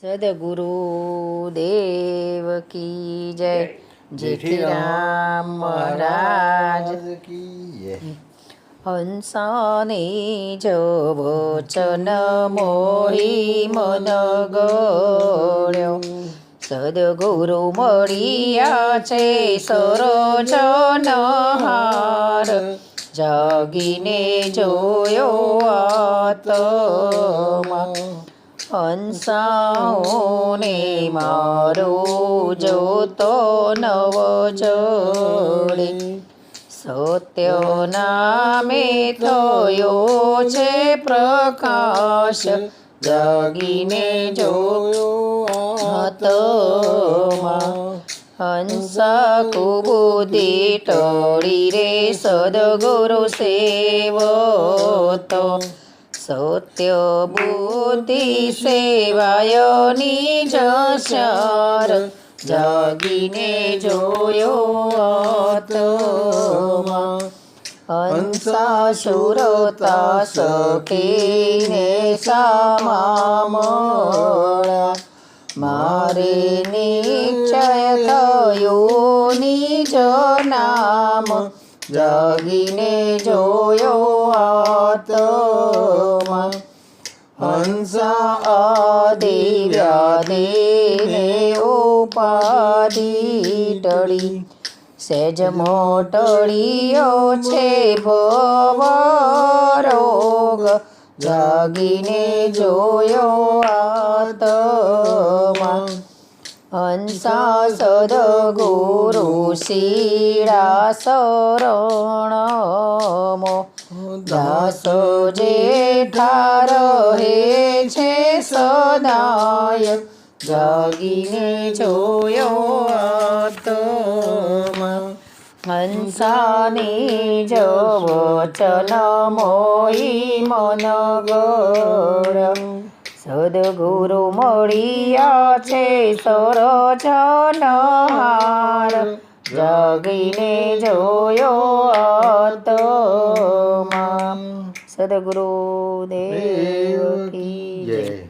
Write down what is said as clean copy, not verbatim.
સદગુરુ દેવ કી જય. જેઠી રામ મહારાજ કી હંસાને જવો ચન મોહી મન ગળ્યો. સદગુરુ મળ્યા છે સરોજન હાર. જાગીને જોયો આત્મા. હંસાઓને મારો જોતો નવ જોડે. સત્ય નામે થયો છે પ્રકાશ. જાગીને જોયો આત્મા. હંસા કુબુદ્ધિ ટળી રે સદગુરુ સેવતો. સત્ય બુદ્ધિ સેવાયની જશાર. જાગીને જોયો આત્મા. હંસા સુરતા સખીને સામા મળ્યા. મારે નિશ્ચય થયો નિજ નામ. જાગીને જોયો આત્મા. હંસા આદિ વ્યાધિને ઉપાધિ ટળી. સહેજ મોટળિયો છે ભવરોગ. જાગીને જોયો આત્મા. હંસા સદગુરુ શીળા શરણમો. દાસ જેઠા રહે છે સદાય. જાગીને જોયો આત્મા. હંસાને જવો ચન મોહી મન ગળ. સદગુરુ મળ્યા છે સરોજન હાર. જાગીને જોયો આત્મા. સદગુરુ દેવ કી જય.